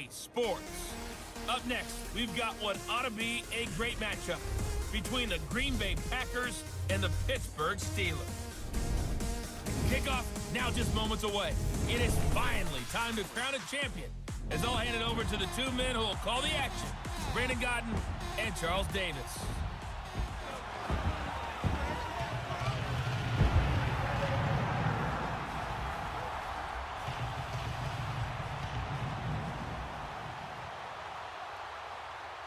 sports. Up next, we've got what ought to be a great matchup between the Green Bay Packers and the Pittsburgh Steelers. Kickoff now just moments away. It is finally time to crown a champion, as I'll hand it over to the two men who will call the action, Brandon Godden and Charles Davis.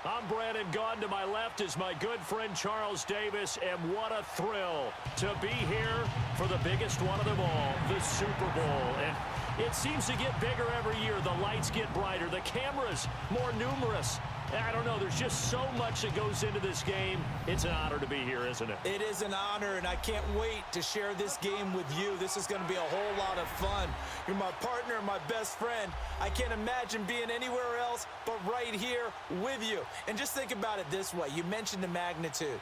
I'm Brandon Godden. To my left is my good friend Charles Davis, and what a thrill to be here for the biggest one of them all, the Super Bowl. And it seems to get bigger every year. The lights get brighter, the cameras more numerous. I don't know, there's just so much that goes into this game. It's an honor to be here, isn't it? It is an honor, and I can't wait to share this game with you. This is going to be a whole lot of fun. You're my partner, my best friend. I can't imagine being anywhere else but right here with you. And just think about it this way. You mentioned the magnitude.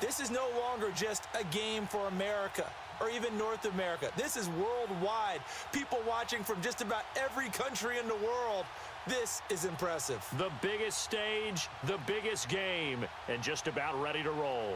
This is no longer just a game for America or even North America. This is worldwide. People watching from just about every country in the world. This is impressive. The biggest stage, the biggest game, and just about ready to roll.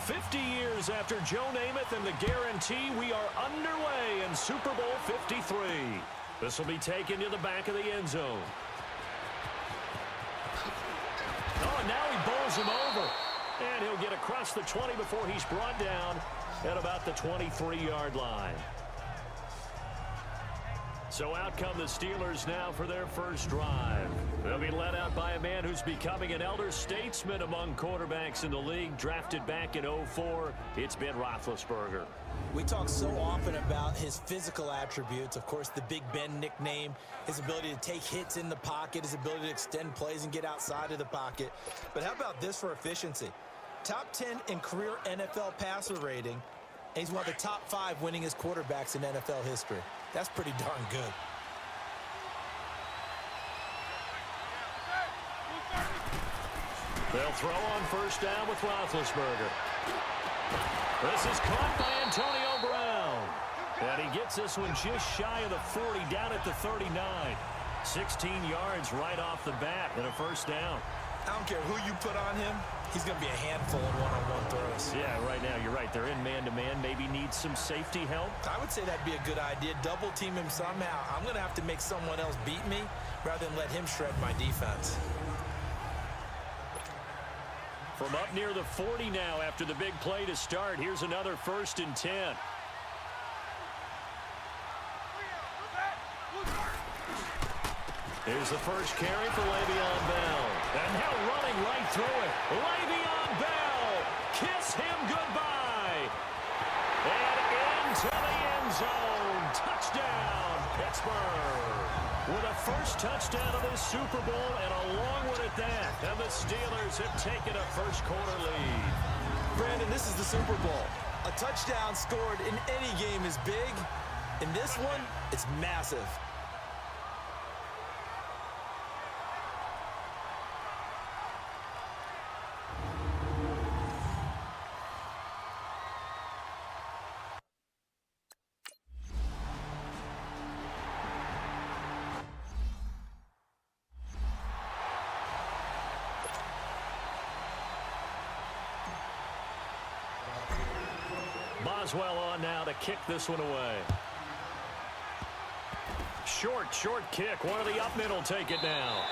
"50 years after Joe Namath and the guarantee, we are underway in Super Bowl 53. This will be taken to the back of the end zone. Oh, and now he bowls him over. And he'll get across the 20 before he's brought down at about the 23-yard line. So out come the Steelers now for their first drive. They'll be led out by a man who's becoming an elder statesman among quarterbacks in the league, drafted back in 2004. It's Ben Roethlisberger. We talk so often about his physical attributes. Of course, the Big Ben nickname, his ability to take hits in the pocket, his ability to extend plays and get outside of the pocket. But how about this for efficiency? Top 10 in career NFL passer rating, and he's one of the top 5 winningest quarterbacks in NFL history. That's pretty darn good. They'll throw on first down with Roethlisberger. This is caught by Antonio Brown. And he gets this one just shy of the 40, down at the 39. 16 yards right off the bat and a first down. I don't care who you put on him, he's going to be a handful in one-on-one throws. Yeah, right now, you're right. They're in man-to-man. Maybe need some safety help. I would say that'd be a good idea. Double team him somehow. I'm going to have to make someone else beat me rather than let him shred my defense. From up near the 40 now after the big play to start. Here's another 1st and 10. Here's the first carry for Le'Veon Bell. And now running right through it. Le'Veon Bell. Kiss him goodbye. And into the end zone. Touchdown, Pittsburgh. With a first touchdown of this Super Bowl and a long one at that. And the Steelers have taken a first-quarter lead. Brandon, this is the Super Bowl. A touchdown scored in any game is big. In this one, it's massive. Boswell on now to kick this one away. short kick. One of the up men will take it now.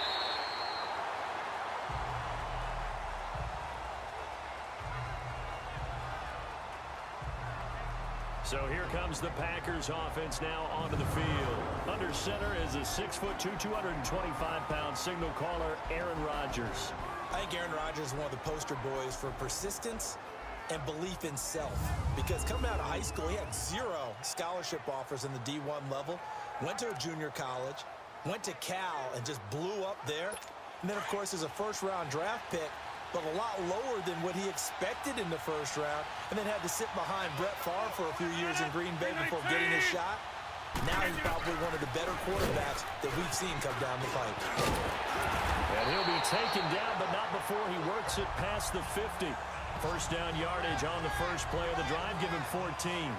So here comes the Packers offense now onto the field. Under center is a 6'2", 225-pound signal caller, Aaron Rodgers. I think Aaron Rodgers is one of the poster boys for persistence and belief in self. Because coming out of high school, he had 0 scholarship offers in the D1 level. Went to a junior college, went to Cal, and just blew up there. And then, of course, as a first-round draft pick, but a lot lower than what he expected in the first round, and then had to sit behind Brett Favre for a few years in Green Bay before getting his shot. Now he's probably one of the better quarterbacks that we've seen come down the pipe. And he'll be taken down, but not before he works it past the 50. First down yardage on the first play of the drive, give him 14.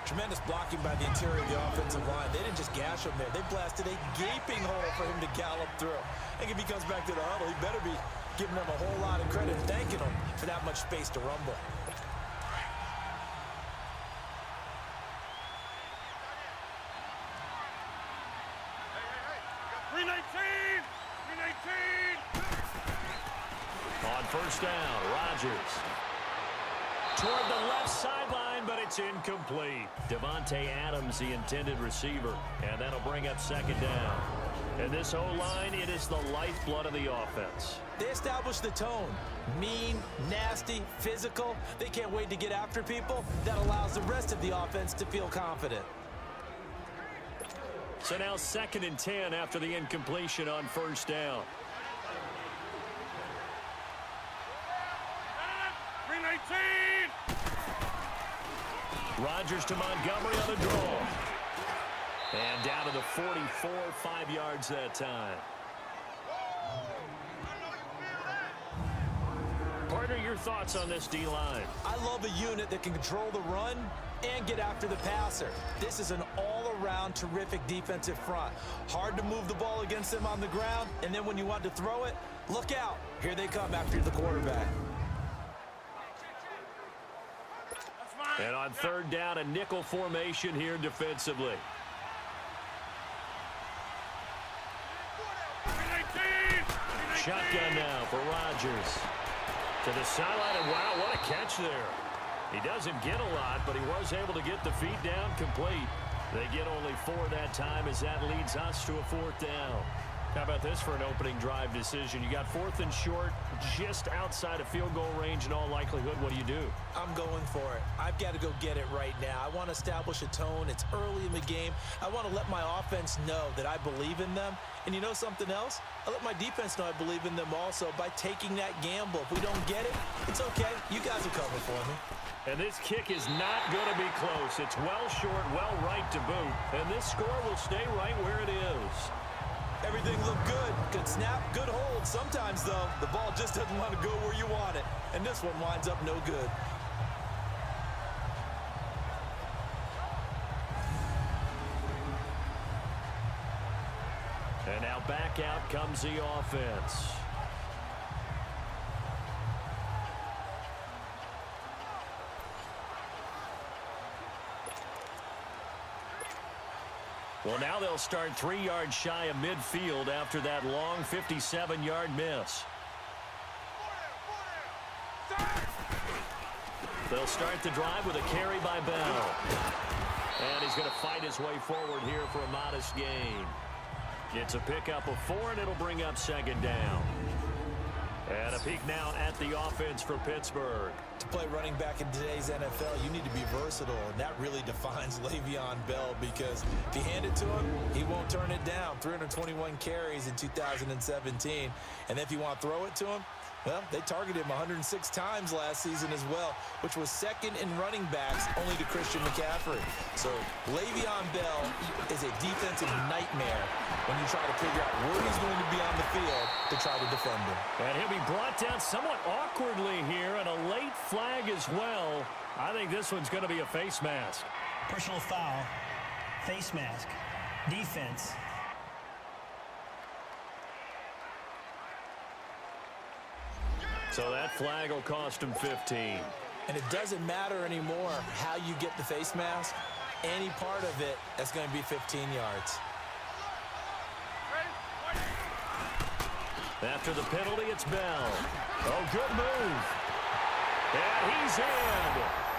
Tremendous blocking by the interior of the offensive line. They didn't just gash him there. They blasted a gaping hole for him to gallop through. I think if he comes back to the huddle, he better be giving them a whole lot of credit, thanking them for that much space to rumble. On first down, Rodgers. Toward the left sideline, but it's incomplete. Devontae Adams, the intended receiver, and that'll bring up second down. And this O-line, it is the lifeblood of the offense. They establish the tone. Mean, nasty, physical. They can't wait to get after people. That allows the rest of the offense to feel confident. So now 2nd and 10 after the incompletion on first down. Rodgers to Montgomery on the draw. And down to the 44, 5 yards that time. Partner, your thoughts on this D-line? I love a unit that can control the run and get after the passer. This is an all-around terrific defensive front. Hard to move the ball against them on the ground, and then when you want to throw it, look out. Here they come after the quarterback. And on third down, a nickel formation here defensively. Shotgun now for Rodgers. To the sideline, and wow, what a catch there. He doesn't get a lot, but he was able to get the feet down complete. They get only 4 that time as that leads us to a 4th down. How about this for an opening drive decision? You got 4th and short, just outside of field goal range in all likelihood. What do you do? I'm going for it. I've got to go get it right now. I want to establish a tone. It's early in the game. I want to let my offense know that I believe in them. And you know something else? I let my defense know I believe in them also by taking that gamble. If we don't get it, it's okay. You guys will cover for me. And this kick is not going to be close. It's well short, well right to boot. And this score will stay right where it is. Everything looked good. Good snap, good hold. Sometimes, though, the ball just doesn't want to go where you want it. And this one winds up no good. And now back out comes the offense. Well, now they'll start 3 yards shy of midfield after that long 57-yard miss. They'll start the drive with a carry by Bell. And he's going to fight his way forward here for a modest gain. It's a pickup of 4, and it'll bring up second down. And a peek now at the offense for Pittsburgh. To play running back in today's NFL, you need to be versatile, and that really defines Le'Veon Bell, because if you hand it to him, he won't turn it down. 321 carries in 2017. And if you want to throw it to him, well, they targeted him 106 times last season as well, which was second in running backs only to Christian McCaffrey. So Le'Veon Bell is a defensive nightmare when you try to figure out where he's going to be on the field to try to defend him. And he'll be brought down somewhat awkwardly here, and a late flag as well. I think this one's going to be a face mask. Personal foul, face mask, defense. So that flag will cost him 15. And it doesn't matter anymore how you get the face mask. Any part of it, that's going to be 15 yards. After the penalty, it's Bell. Oh, good move. And he's in.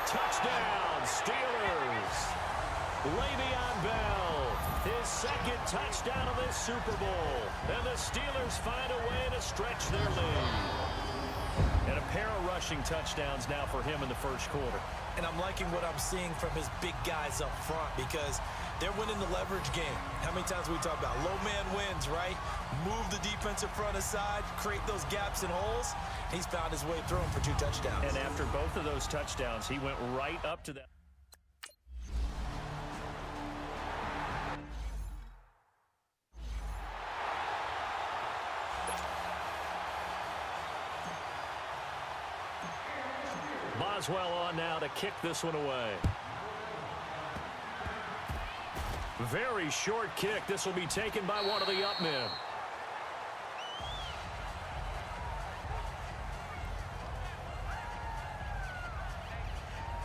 Touchdown, Steelers. Le'Veon Bell, his second touchdown of this Super Bowl. And the Steelers find a way to stretch their lead. And a pair of rushing touchdowns now for him in the first quarter. And I'm liking what I'm seeing from his big guys up front because they're winning the leverage game. How many times we talk about low man wins, right? Move the defensive front aside, create those gaps and holes. He's found his way through them for 2 touchdowns. And after both of those touchdowns, he went right up to that. Boswell on now to kick this one away. Very short kick. This will be taken by one of the up men.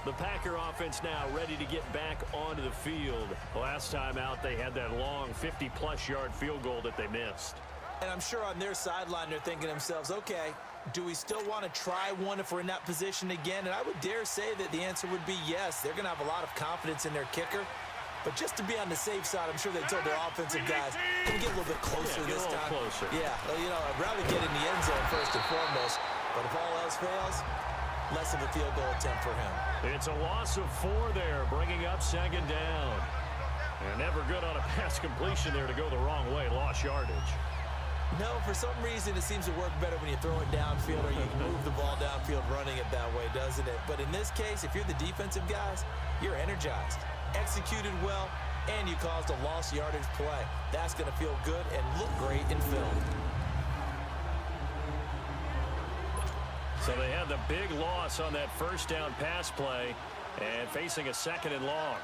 The Packer offense now ready to get back onto the field. Last time out, they had that long 50-plus yard field goal that they missed. And I'm sure on their sideline, they're thinking to themselves, okay, do we still want to try one if we're in that position again? And I would dare say that the answer would be yes. They're going to have a lot of confidence in their kicker. But just to be on the safe side, I'm sure they told their offensive guys, can we get a little bit closer this time? Closer. Yeah, you know, I'd rather get in the end zone first and foremost. But if all else fails, less of a field goal attempt for him. It's a loss of 4 there, bringing up second down. And never good on a pass completion there to go the wrong way. Lost yardage. No, for some reason it seems to work better when you throw it downfield or you move the ball downfield running it that way, doesn't it? But in this case, if you're the defensive guys, you're energized, executed well, and you caused a lost yardage play. That's going to feel good and look great in film. So they had the big loss on that first down pass play and facing a 2nd and long.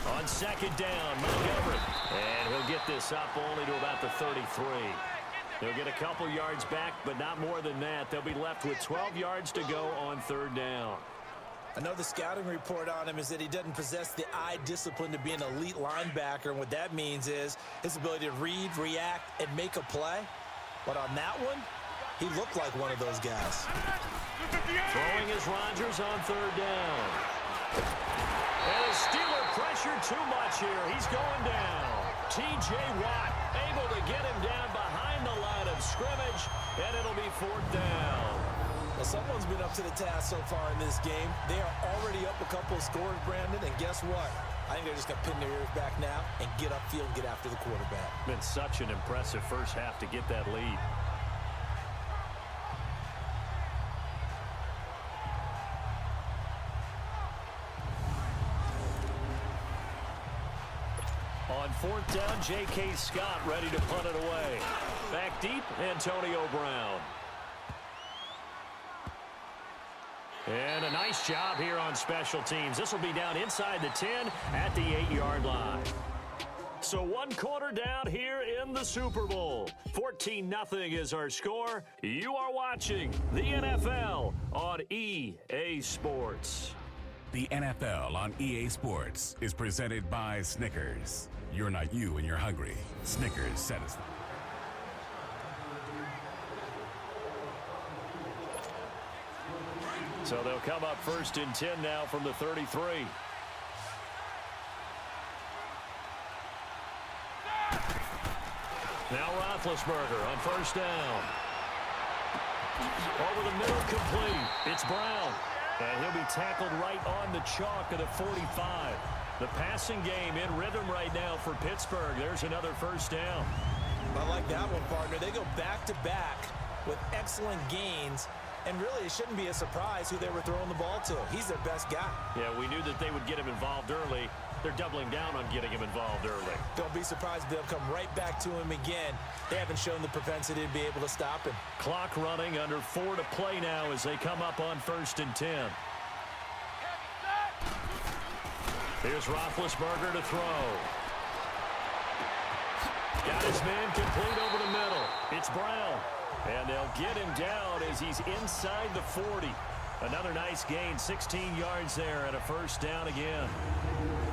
On 2nd down, Montgomery. And he'll get this up only to about the 33. They'll get a couple yards back, but not more than that. They'll be left with 12 yards to go on 3rd down. Another scouting report on him is that he doesn't possess the eye discipline to be an elite linebacker. And what that means is his ability to read, react, and make a play. But on that one, he looked like one of those guys. Throwing is Rodgers on 3rd down. And the Steeler pressure too much here. He's going down. T.J. Watt able to get him down behind the line of scrimmage, and it'll be 4th down. Well, someone's been up to the task so far in this game. They are already up a couple of scores, Brandon, and guess what? I think they're just going to pin their ears back now and get upfield and get after the quarterback. Been such an impressive first half to get that lead. On 4th down, J.K. Scott ready to punt it away. Back deep, Antonio Brown. And a nice job here on special teams. This will be down inside the 10 at the 8-yard line. So 1 quarter down here in the Super Bowl. 14-0 is our score. You are watching the NFL on EA Sports. The NFL on EA Sports is presented by Snickers. You're not you when you're hungry. Snickers satisfies. So they'll come up 1st and 10 now from the 33. Now Roethlisberger on 1st down. Over the middle, complete. It's Brown. And he'll be tackled right on the chalk of the 45. The passing game in rhythm right now for Pittsburgh. There's another 1st down. I like that one, partner. They go back-to-back with excellent gains. And really, it shouldn't be a surprise who they were throwing the ball to. He's their best guy. Yeah, we knew that they would get him involved early. They're doubling down on getting him involved early. Don't be surprised if they'll come right back to him again. They haven't shown the propensity to be able to stop him. Clock running, under 4 to play now as they come up on 1st and 10. Here's Roethlisberger to throw. Got his man complete over the middle. It's Brown. And they'll get him down as he's inside the 40. Another nice gain, 16 yards there and a 1st down again.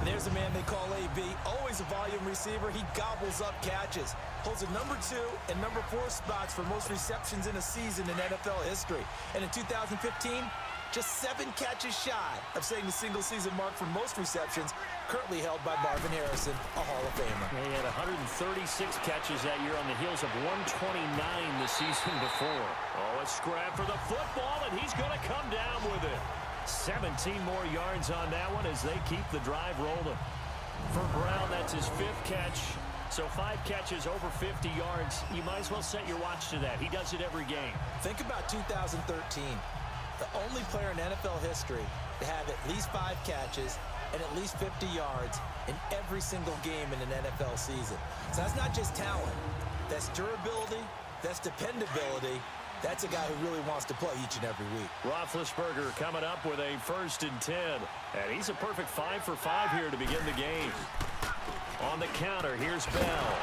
There's a man they call AB, always he's a volume receiver. He gobbles up catches. Holds the number 2 and number 4 spots for most receptions in a season in NFL history. And in 2015, just 7 catches shy of setting the single-season mark for most receptions, currently held by Marvin Harrison, a Hall of Famer. He had 136 catches that year on the heels of 129 the season before. Oh, a scrap for the football, and he's going to come down with it. 17 more yards on that one as they keep the drive rolling. For Brown, that's his 5th catch. So 5 catches over 50 yards. You might as well set your watch to that. He does it every game. Think about 2013. The only player in NFL history to have at least 5 catches and at least 50 yards in every single game in an NFL season. So that's not just talent. That's durability. That's dependability. That's a guy who really wants to play each and every week. Roethlisberger coming up with a 1st and 10. And he's a perfect 5 for 5 here to begin the game. On the counter, here's Bell.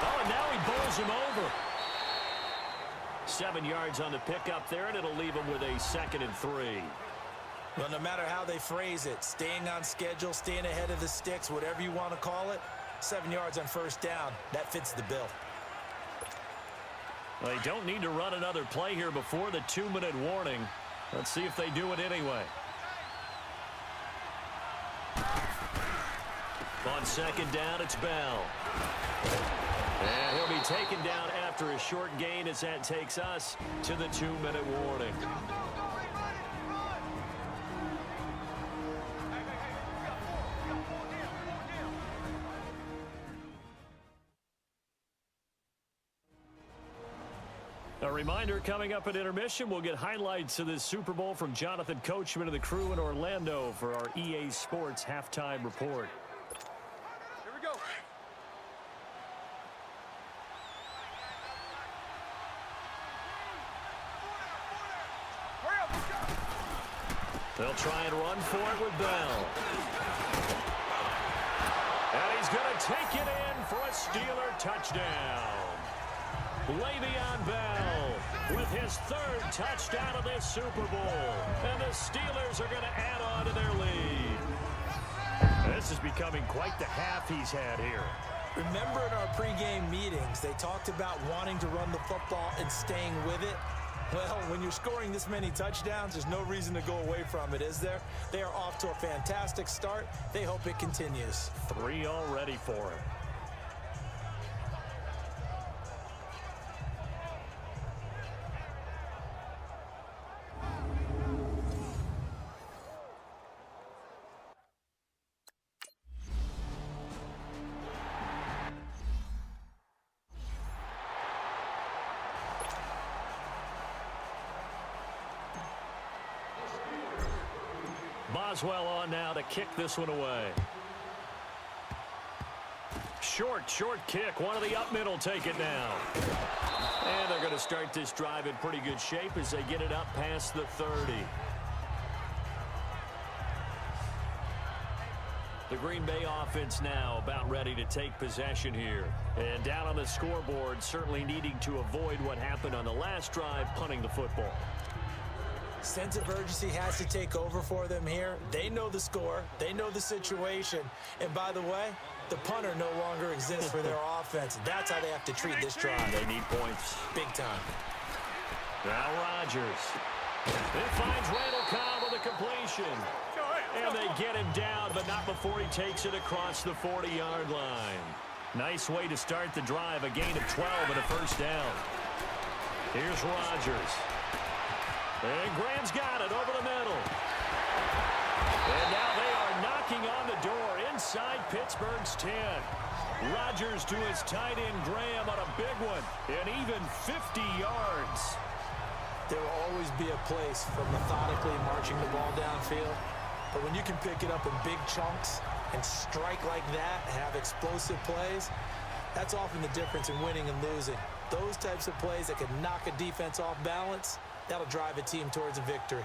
Oh, and now he bowls him over. 7 yards on the pickup there, and it'll leave him with a 2nd and 3. Well, no matter how they phrase it, staying on schedule, staying ahead of the sticks, whatever you want to call it, 7 yards on 1st down, that fits the bill. They don't need to run another play here before the 2-minute warning. Let's see if they do it anyway. On 2nd down, it's Bell. And he'll be taken down after a short gain as that takes us to the 2-minute warning. A reminder, coming up at intermission, we'll get highlights of this Super Bowl from Jonathan Coachman and the crew in Orlando for our EA Sports halftime report. Here we go. They'll try and run for it with Bell. And he's going to take it in for a Steeler touchdown. Le'Veon Bell with his 3rd touchdown of this Super Bowl. And the Steelers are going to add on to their lead. This is becoming quite the half he's had here. Remember in our pregame meetings, they talked about wanting to run the football and staying with it. Well, when you're scoring this many touchdowns, there's no reason to go away from it, is there? They are off to a fantastic start. They hope it continues. 3 already for him. Boswell on now to kick this one away. Short kick. One of the up middle take it now. And they're going to start this drive in pretty good shape as they get it up past the 30. The Green Bay offense now about ready to take possession here. And down on the scoreboard, certainly needing to avoid what happened on the last drive, punting the football. Sense of urgency has to take over for them here. They know the score. They know the situation. And by the way, the punter no longer exists for their offense. That's how they have to treat this drive. They need points. Big time. Now Rodgers. It finds Randall Cobb with a completion. And they get him down, but not before he takes it across the 40-yard line. Nice way to start the drive. A gain of 12 and a 1st down. Here's Rodgers. And Graham's got it over the middle. And now they are knocking on the door inside Pittsburgh's 10. Rodgers to his tight end Graham on a big one. And even 50 yards. There will always be a place for methodically marching the ball downfield. But when you can pick it up in big chunks and strike like that, have explosive plays, that's often the difference in winning and losing. Those types of plays that can knock a defense off balance, that'll drive a team towards a victory.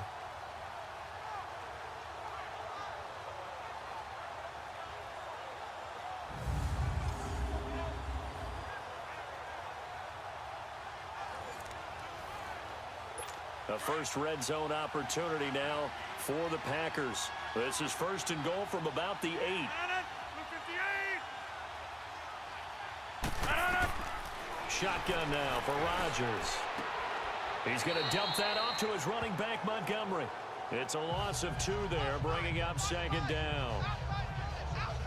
A first red zone opportunity now for the Packers. This is 1st and goal from about the 8. Shotgun now for Rodgers. He's going to dump that off to his running back, Montgomery. It's a loss of 2 there, bringing up 2nd down.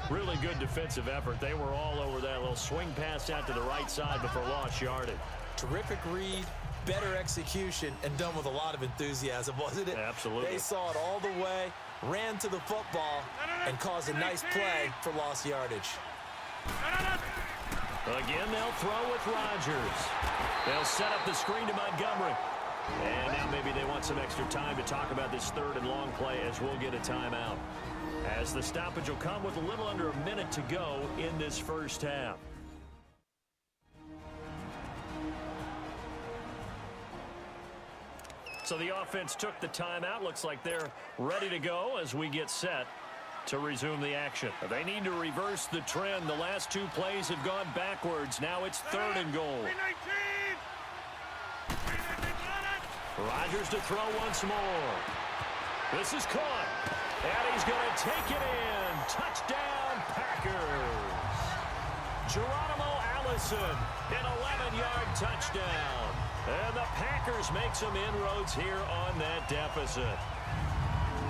Really good defensive effort. They were all over that little swing pass out to the right side before lost yardage. Terrific read, better execution, and done with a lot of enthusiasm, wasn't it? Absolutely. They saw it all the way, ran to the football, and caused a nice play for lost yardage. Again, they'll throw with Rodgers. They'll set up the screen to Montgomery. And now maybe they want some extra time to talk about this 3rd and long play as we'll get a timeout. As the stoppage will come with a little under a minute to go in this first half. So the offense took the timeout. Looks like they're ready to go as we get set to resume the action. They need to reverse the trend. The last 2 plays have gone backwards. Now it's 3rd and goal. Rodgers to throw once more. This is caught. And he's going to take it in. Touchdown, Packers. Geronimo Allison, an 11-yard touchdown. And the Packers make some inroads here on that deficit.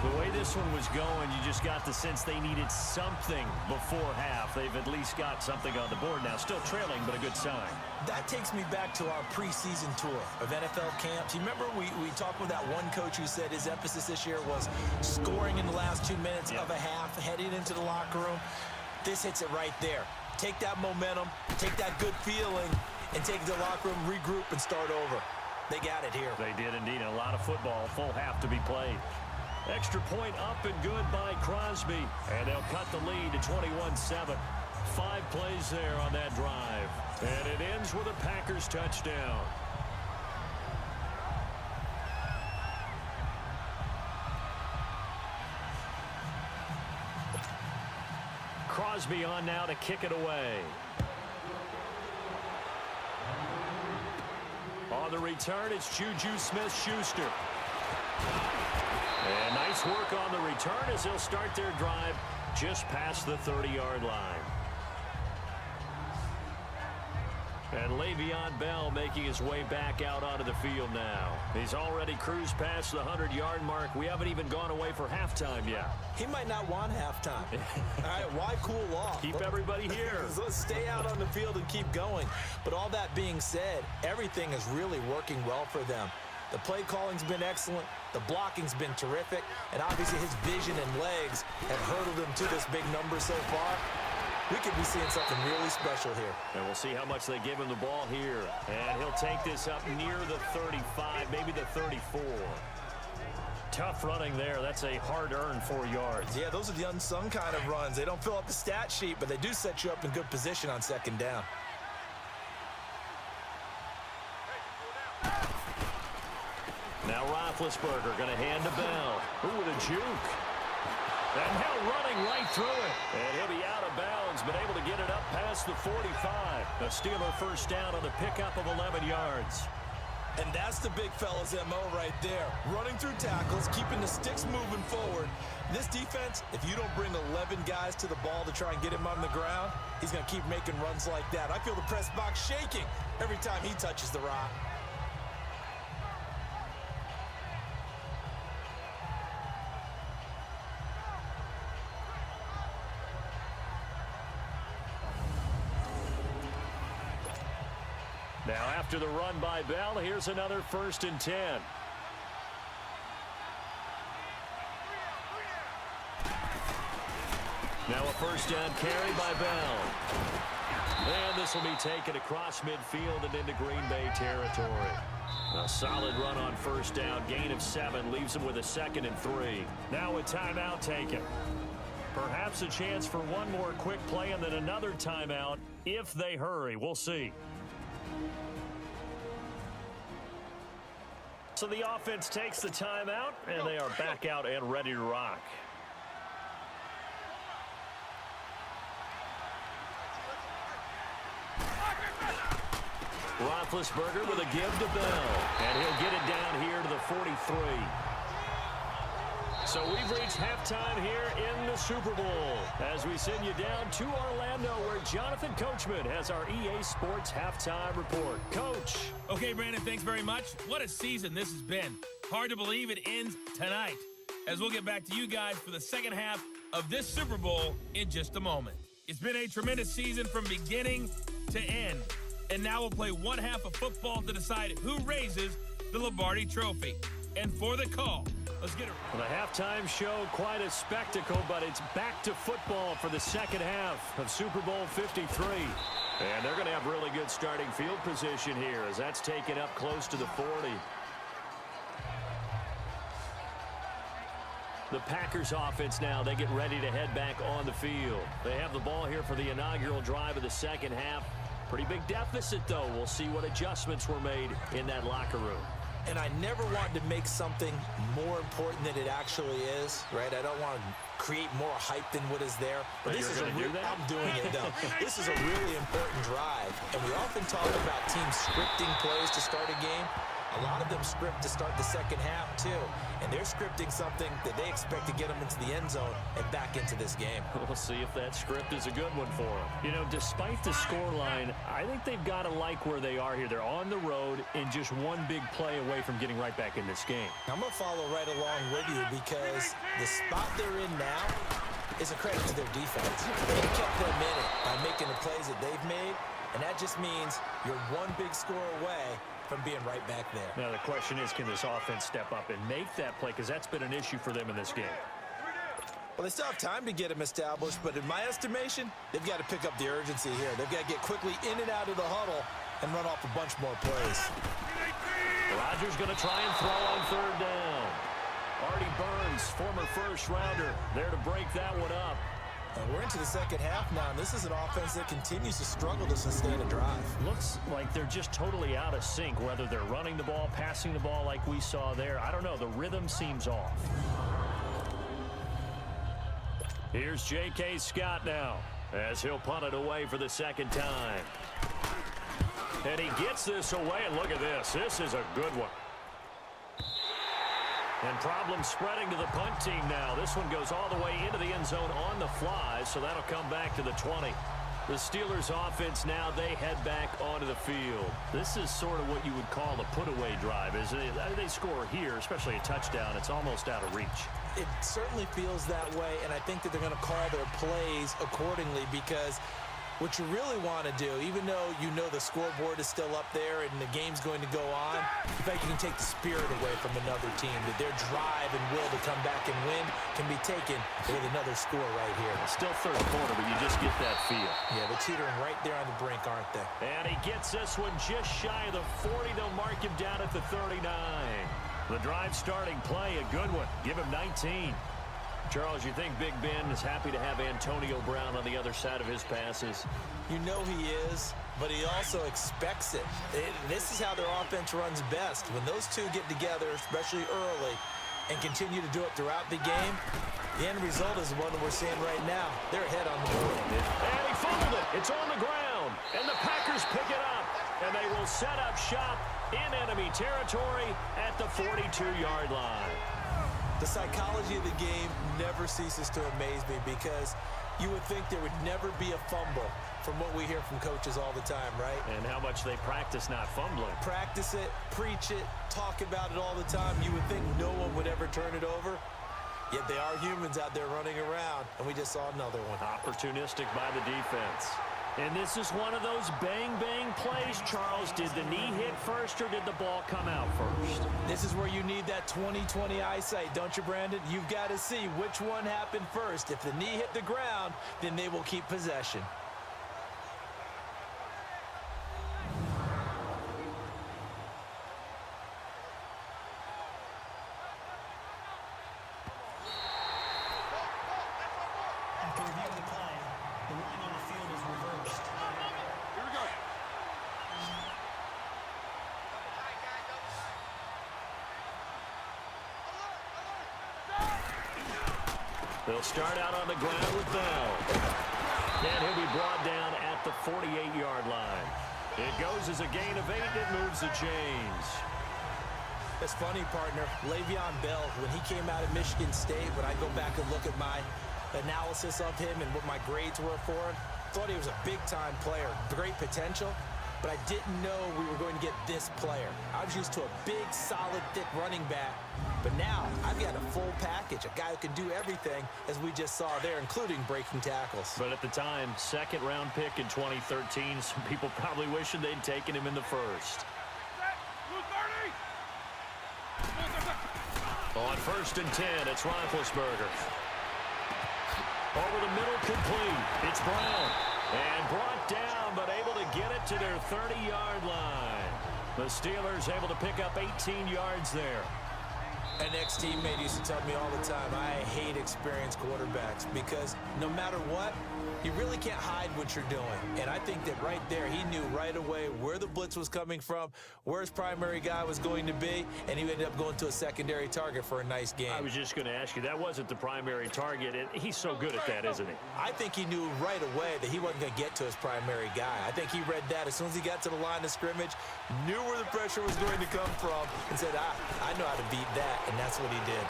The way this one was going, you just got the sense they needed something before half. They've at least got something on the board now. Still trailing, but a good sign. That takes me back to our preseason tour of NFL camps. You remember we talked with that one coach who said his emphasis this year was scoring in the last 2 minutes of a half, heading into the locker room. This hits it right there. Take that momentum, take that good feeling, and take it to the locker room, regroup, and start over. They got it here. They did indeed. A lot of football, full half to be played. Extra point up and good by Crosby. And they'll cut the lead to 21-7. 5 plays there on that drive. And it ends with a Packers touchdown. Crosby on now to kick it away. On the return, it's Juju Smith-Schuster. And nice work on the return as they'll start their drive just past the 30-yard line. And Le'Veon Bell making his way back out onto the field now. He's already cruised past the 100-yard mark. We haven't even gone away for halftime yet. He might not want halftime. All right, why cool off? Keep everybody here. Let's stay out on the field and keep going. But all that being said, everything is really working well for them. The play calling's been excellent. The blocking's been terrific. And obviously his vision and legs have hurdled him to this big number so far. We could be seeing something really special here. And we'll see how much they give him the ball here. And he'll take this up near the 35, maybe the 34. Tough running there. That's a hard-earned 4 yards. Yeah, those are the unsung kind of runs. They don't fill up the stat sheet, but they do set you up in good position on 2nd down. Now Roethlisberger going to hand to Bell. Ooh, with a juke. And now running right through it. And he'll be out of bounds, but able to get it up past the 45. The Steeler first down on the pickup of 11 yards. And that's the big fella's MO right there. Running through tackles, keeping the sticks moving forward. This defense, if you don't bring 11 guys to the ball to try and get him on the ground, he's going to keep making runs like that. I feel the press box shaking every time he touches the rock. Now after the run by Bell, here's another 1st and 10. Now a first down carry by Bell. And this will be taken across midfield and into Green Bay territory. A solid run on first down. Gain of 7 leaves them with a 2nd and 3. Now a timeout taken. Perhaps a chance for one more quick play and then another timeout if they hurry. We'll see. So the offense takes the timeout, and they are back out and ready to rock. Roethlisberger with a give to Bell, and he'll get it down here to the 43. So we've reached halftime here in the Super Bowl as we send you down to Orlando where Jonathan Coachman has our EA Sports halftime report. Coach. Okay, Brandon, thanks very much. What a season this has been. Hard to believe it ends tonight, as we'll get back to you guys for the second half of this Super Bowl in just a moment. It's been a tremendous season from beginning to end, and now we'll play one half of football to decide who raises the Lombardi Trophy. And for the call, let's get it. The halftime show, quite a spectacle, but it's back to football for the second half of Super Bowl 53. And they're going to have really good starting field position here as that's taken up close to the 40. The Packers offense now, they get ready to head back on the field. They have the ball here for the inaugural drive of the second half. Pretty big deficit, though. We'll see what adjustments were made in that locker room. And I never want to make something more important than it actually is, right? I don't want to create more hype than what is there. But this is I'm doing it, though. This is a really important drive. And we often talk about teams scripting plays to start a game. A lot of them script to start the second half, too. And they're scripting something that they expect to get them into the end zone and back into this game. We'll see if that script is a good one for them. You know, despite the scoreline, I think they've got to like where they are here. They're on the road and just one big play away from getting right back in this game. I'm going to follow right along with you because the spot they're in now is a credit to their defense. They've kept them in it by making the plays that they've made, and that just means you're one big score away from being right back there. Now the question is, can this offense step up and make that play? Because that's been an issue for them in this game. Well, they still have time to get them established, but in my estimation, they've got to pick up the urgency here. They've got to get quickly in and out of the huddle and run off a bunch more plays. Rodgers going to try and throw on third down. Artie Burns, former first-rounder, there to break that one up. And we're into the second half now, and this is an offense that continues to struggle to sustain a drive. Looks like they're just totally out of sync, whether they're running the ball, passing the ball like we saw there. I don't know. The rhythm seems off. Here's J.K. Scott now as he'll punt it away for the second time. And he gets this away, and look at this. This is a good one. And problems spreading to the punt team now. This one goes all the way into the end zone on the fly, so that'll come back to the 20. The Steelers offense now, they head back onto the field. This is sort of what you would call a put-away drive. They score here, especially a touchdown. It's almost out of reach. It certainly feels that way, and I think that they're going to call their plays accordingly because what you really want to do, even though you know the scoreboard is still up there and the game's going to go on, in fact, you can take the spirit away from another team, that their drive and will to come back and win can be taken with another score right here. Still third quarter, but you just get that feel. Yeah, they're teetering right there on the brink, aren't they? And he gets this one just shy of the 40. They'll mark him down at the 39. The drive starting play, a good one. Give him 19. Charles, you think Big Ben is happy to have Antonio Brown on the other side of his passes? You know he is, but he also expects it. This is how their offense runs best. When those two get together, especially early, and continue to do it throughout the game, the end result is the one that we're seeing right now. They're ahead on the board. And he fumbled it. It's on the ground. And the Packers pick it up. And they will set up shop in enemy territory at the 42-yard line. The psychology of the game never ceases to amaze me because you would think there would never be a fumble from what we hear from coaches all the time, right? And how much they practice not fumbling. Practice it, preach it, talk about it all the time. You would think no one would ever turn it over. Yet they are humans out there running around, and we just saw another one. Opportunistic by the defense. And this is one of those bang-bang plays, Charles. Did the knee hit first or did the ball come out first? This is where you need that 20/20 eyesight, don't you, Brandon? You've got to see which one happened first. If the knee hit the ground, then they will keep possession. After reviewing the play, the ruling on the field is reversed. Here we go. They'll start out on the ground with Bell. And he'll be brought down at the 48-yard line. It goes as a gain of 8. It moves the chains. It's funny, partner. Le'Veon Bell, when he came out of Michigan State, when I go back and look at my analysis of him and what my grades were for him, thought he was a big-time player, great potential, but I didn't know we were going to get this player. I was used to a big, solid, thick running back, but now I've got a full package, a guy who can do everything, as we just saw there, including breaking tackles. But at the time, second-round pick in 2013, some people probably wishing they'd taken him in the first. On 1st and 10, it's Roethlisberger. Over the middle, complete. It's Brown. And brought down, but able to get it to their 30-yard line. The Steelers able to pick up 18 yards there. An ex-teammate used to tell me all the time, I hate experienced quarterbacks because no matter what, you really can't hide what you're doing. And I think that right there, he knew right away where the blitz was coming from, where his primary guy was going to be, and he ended up going to a secondary target for a nice game. I was just going to ask you, that wasn't the primary target. And he's so good at that, isn't he? I think he knew right away that he wasn't going to get to his primary guy. I think he read that as soon as he got to the line of scrimmage, knew where the pressure was going to come from, and said, I know how to beat that, and that's what he did.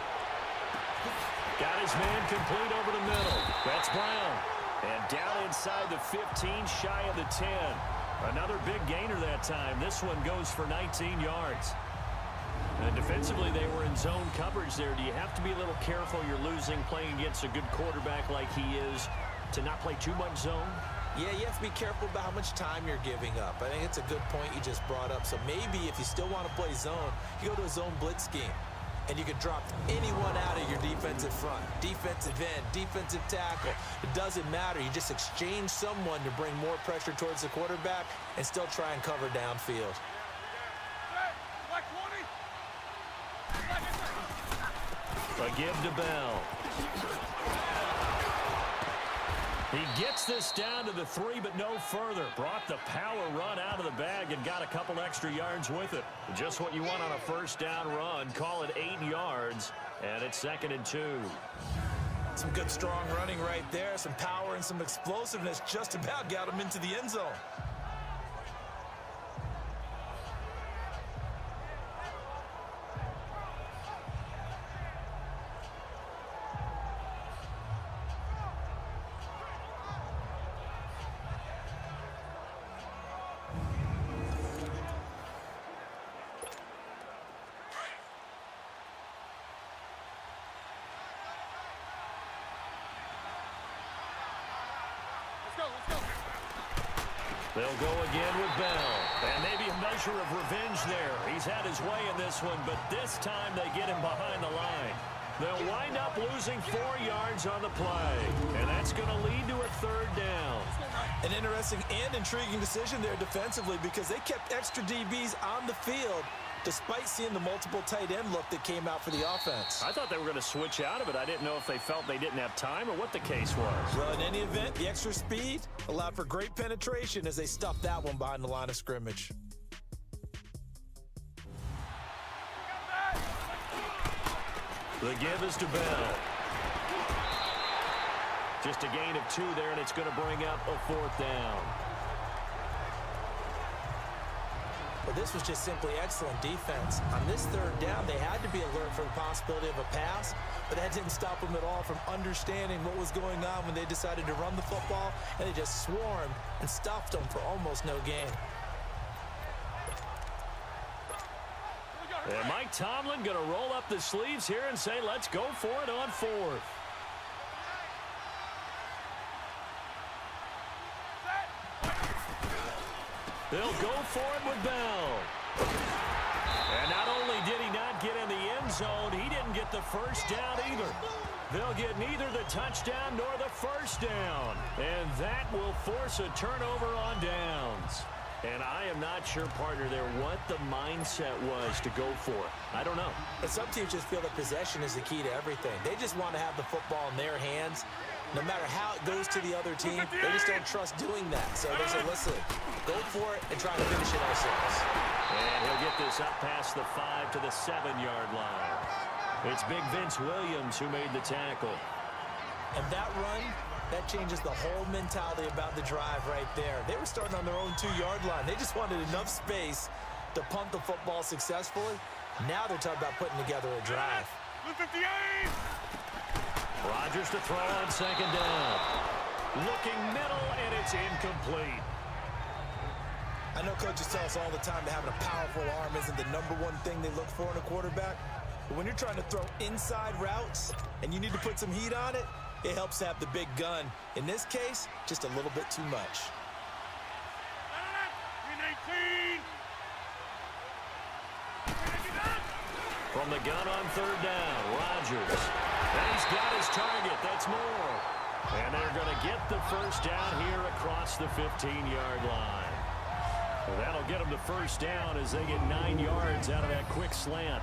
Got his man complete over the middle. That's Brown. And down inside the 15, shy of the 10. Another big gainer that time. This one goes for 19 yards. And defensively, they were in zone coverage there. Do you have to be a little careful you're losing playing against a good quarterback like he is to not play too much zone? Yeah, you have to be careful about how much time you're giving up. I think it's a good point you just brought up. So maybe if you still want to play zone, you go to a zone blitz scheme. And you can drop anyone out of your defensive front, defensive end, defensive tackle. It doesn't matter. You just exchange someone to bring more pressure towards the quarterback and still try and cover downfield. A give to Bell. He gets this down to the 3, but no further. Brought the power run out of the bag and got a couple extra yards with it. Just what you want on a first down run. Call it 8 yards, and it's 2nd and 2. Some good, strong running right there. Some power and some explosiveness just about got him into the end zone. They'll go again with Bell. And maybe a measure of revenge there. He's had his way in this one, but this time they get him behind the line. They'll wind up losing 4 yards on the play. And that's going to lead to a 3rd down. An interesting and intriguing decision there defensively because they kept extra DBs on the field despite seeing the multiple tight end look that came out for the offense. I thought they were going to switch out of it. I didn't know if they felt they didn't have time or what the case was. Well, in any event, the extra speed allowed for great penetration as they stuffed that one behind the line of scrimmage. The give is to Bell. Just a gain of 2 there, and it's going to bring up a 4th down. Well, this was just simply excellent defense. On this 3rd down, they had to be alert for the possibility of a pass, but that didn't stop them at all from understanding what was going on when they decided to run the football, and they just swarmed and stuffed them for almost no gain. And Mike Tomlin going to roll up the sleeves here and say, let's go for it on 4th. They'll go for it with Bell. And not only did he not get in the end zone, he didn't get the first down either. They'll get neither the touchdown nor the first down. And that will force a turnover on downs. And I am not sure, partner, there what the mindset was to go for it. I don't know. But some teams just feel that possession is the key to everything. They just want to have the football in their hands. No matter how it goes to the other team, they just don't trust doing that. So they say, listen, go for it and try to finish it ourselves. And he'll get this up past the 5 to the 7-yard line. It's Big Vince Williams who made the tackle. And that run, that changes the whole mentality about the drive right there. They were starting on their own 2-yard line. They just wanted enough space to punt the football successfully. Now they're talking about putting together a drive. Rodgers to throw on second down. Looking middle, and it's incomplete. I know coaches tell us all the time that having a powerful arm isn't the #1 thing they look for in a quarterback. But when you're trying to throw inside routes and you need to put some heat on it, it helps to have the big gun. In this case, just a little bit too much. From the gun on third down, Rodgers. And he's got his target. That's more. And they're going to get the first down here across the 15-yard line. Well, that'll get them the first down as they get 9 yards out of that quick slant.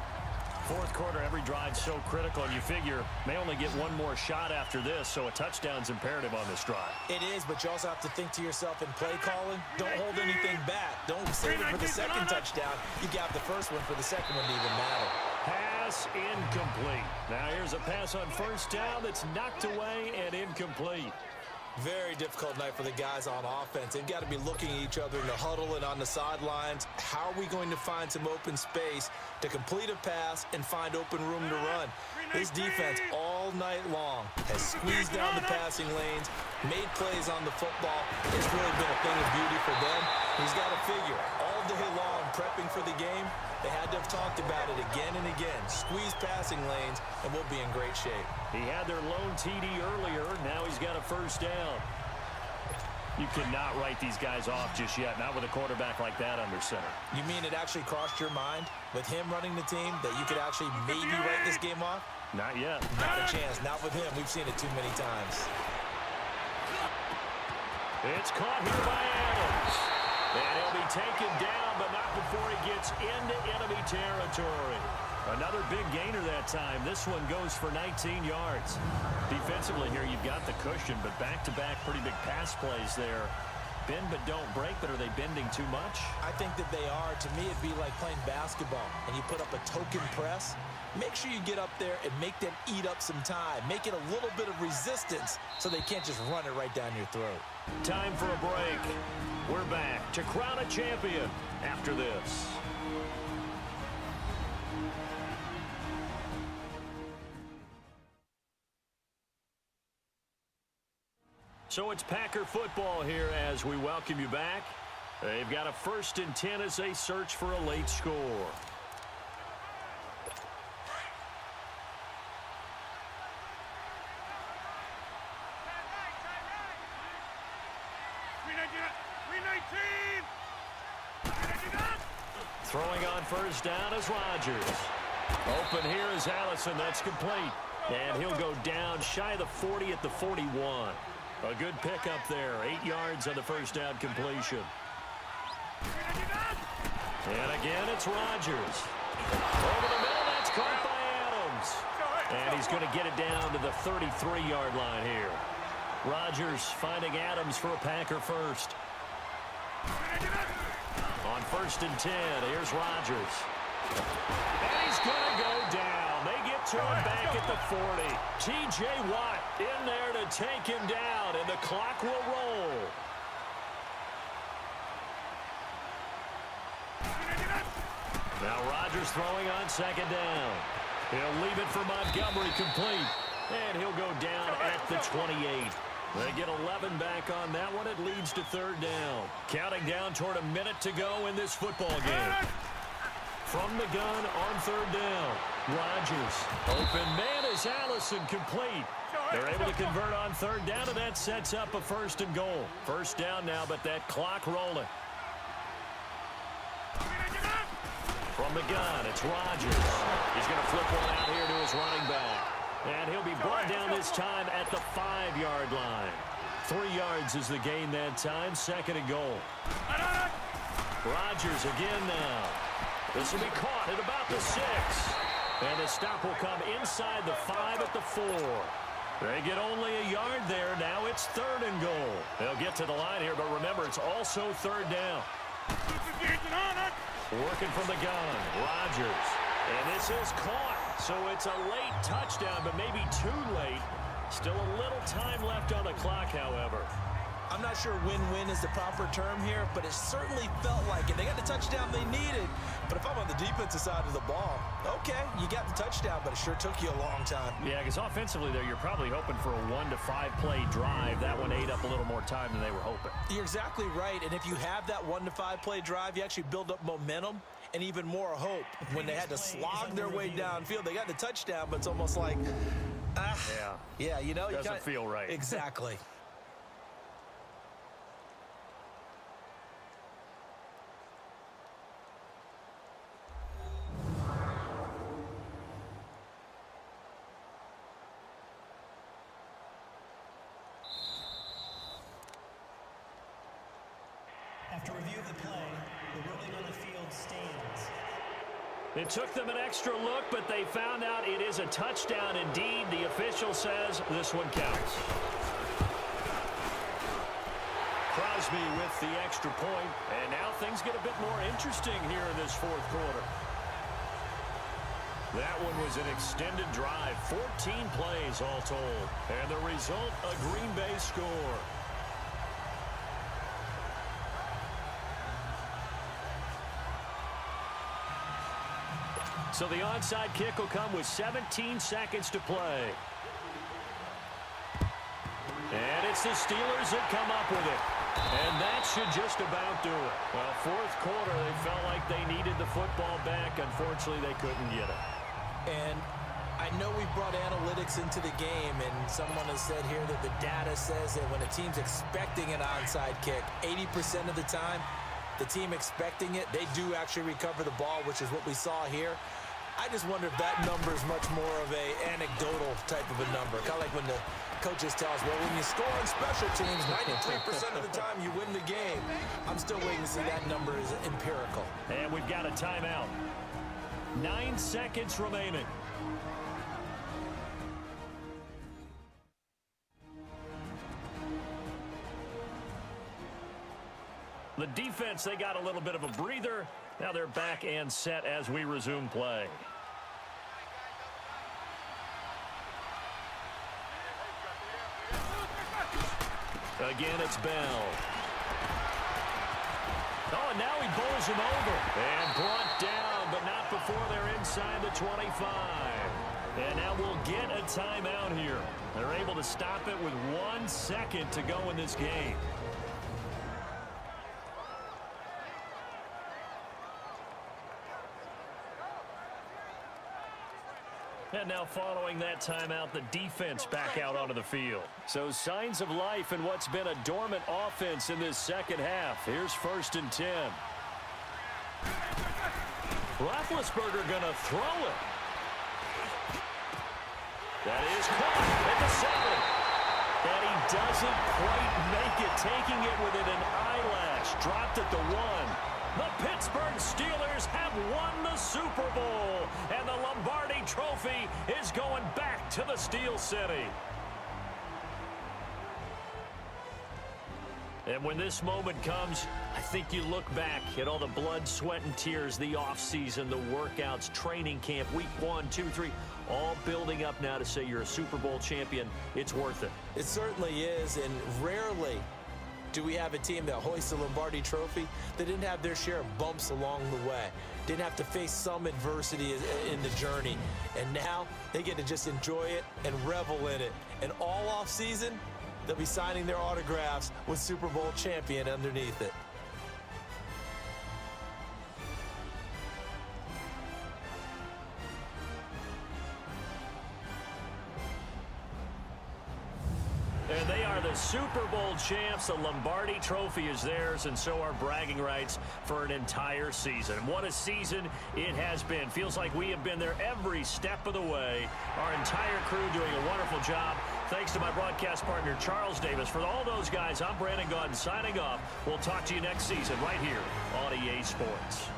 Fourth quarter, every drive's so critical, and you figure may only get one more shot after this, so a touchdown's imperative on this drive. It is, but you also have to think to yourself in play calling, don't hold anything back. Don't save it for the second touchdown. You got the first one for the second one to even matter. Pass incomplete. Now here's a pass on first down that's knocked away and incomplete. Very difficult night for the guys on offense. They've got to be looking at each other in the huddle and on the sidelines. How are we going to find some open space to complete a pass and find open room to run? This defense all night long has squeezed down the passing lanes, made plays on the football. It's really been a thing of beauty for them. He's got to figure all day long prepping for the game. They had to have talked about it again and again. Squeeze passing lanes, and we'll be in great shape. He had their lone TD earlier. Now he's got a first down. You cannot write these guys off just yet, not with a quarterback like that under center. You mean it actually crossed your mind with him running the team that you could actually maybe write this game off? Not yet. Not a chance. Not with him. We've seen it too many times. It's caught here by Adams. And he'll be taken down, but not before he gets into enemy territory. Another big gainer that time. This one goes for 19 yards. Defensively here, you've got the cushion, but back-to-back pretty big pass plays there. Bend but don't break, but are they bending too much? I think that they are. To me, it'd be like playing basketball, and you put up a token press. Make sure you get up there and make them eat up some time. Make it a little bit of resistance so they can't just run it right down your throat. Time for a break. We're back to crown a champion after this. So it's Packer football here as we welcome you back. They've got a 1st and 10 as they search for a late score. Throwing on first down is Rodgers. Open here is Allison. That's complete. And he'll go down shy of the 40 at the 41. A good pickup there. 8 yards on the first down completion. And again, it's Rodgers. Over the middle, that's caught by Adams. And he's going to get it down to the 33-yard line here. Rodgers finding Adams for a Packer first. On 1st and 10, here's Rodgers. And he's going to go down. They get to him back at the 40. T.J. Watt in there to take him down, and the clock will roll. Now Rodgers throwing on second down. He'll leave it for Montgomery complete. And he'll go down at the 28. They get 11 back on that one. It leads to third down. Counting down toward a minute to go in this football game. From the gun on third down. Rodgers. Open man is Allison complete. They're able to convert on third down, and that sets up a 1st and goal. First down now, but that clock rolling. From the gun, it's Rodgers. He's going to flip one out here to his running back. And he'll be brought down this time at the 5-yard line. 3 yards is the gain that time. 2nd and goal. Rodgers again now. This will be caught at about the 6. And the stop will come inside the 5 at the 4. They get only a yard there. Now it's 3rd and goal. They'll get to the line here, but remember, it's also 3rd down. Working from the gun, Rodgers. And this is caught. So it's a late touchdown, but maybe too late. Still a little time left on the clock, however. I'm not sure win-win is the proper term here, but it certainly felt like it. They got the touchdown they needed, but if I'm on the defensive side of the ball, okay, you got the touchdown, but it sure took you a long time. Yeah, because offensively, though, you're probably hoping for a 1 to 5 play drive. That one ate up a little more time than they were hoping. You're exactly right, and if you have that 1 to 5 play drive, you actually build up momentum and even more hope. When they had to slog their way downfield, they got the touchdown, but it's almost like, yeah, you know, doesn't feel right. Exactly. After review of the play, the ruling on the field stands. It took them an extra look, but they found out it is a touchdown indeed. The official says this one counts. Crosby with the extra point, and now things get a bit more interesting here in this fourth quarter. That one was an extended drive, 14 plays all told, and the result, a Green Bay score. So the onside kick will come with 17 seconds to play. And it's the Steelers that come up with it. And that should just about do it. Well, fourth quarter, they felt like they needed the football back. Unfortunately, they couldn't get it. And I know we brought analytics into the game, and someone has said here that the data says that when a team's expecting an onside kick, 80% of the time, the team expecting it, they do actually recover the ball, which is what we saw here. I just wonder if that number is much more of a anecdotal type of a number. Kind of like when the coaches tell us, well, when you score on special teams, 93% of the time you win the game. I'm still waiting to see that number is empirical. And we've got a timeout. 9 seconds remaining. The defense, they got a little bit of a breather. Now they're back and set as we resume play. Again, it's Bell. Oh, and now he bowls him over. And brought down, but not before they're inside the 25. And now we'll get a timeout here. They're able to stop it with 1 second to go in this game. And now following that timeout, the defense back out onto the field. So signs of life in what's been a dormant offense in this second half. Here's 1st and 10. Roethlisberger going to throw it. That is caught at the 7. And he doesn't quite make it, taking it within an eyelash. Dropped at the 1. The Pittsburgh Steelers have won the Super Bowl, and the Lombardi Trophy is going back to the Steel City. And when this moment comes, I think you look back at all the blood, sweat, and tears, the offseason, the workouts, training camp, week 1, 2, 3, all building up now to say you're a Super Bowl champion. It's worth it. It certainly is, and rarely do we have a team that hoists the Lombardi Trophy that didn't have their share of bumps along the way, didn't have to face some adversity in the journey, and now they get to just enjoy it and revel in it. And all off season, they'll be signing their autographs with Super Bowl champion underneath it. And they are the Super Bowl champs. The Lombardi Trophy is theirs, and so are bragging rights for an entire season. What a season it has been. Feels like we have been there every step of the way. Our entire crew doing a wonderful job. Thanks to my broadcast partner, Charles Davis. For all those guys, I'm Brandon Gaudin signing off. We'll talk to you next season right here on EA Sports.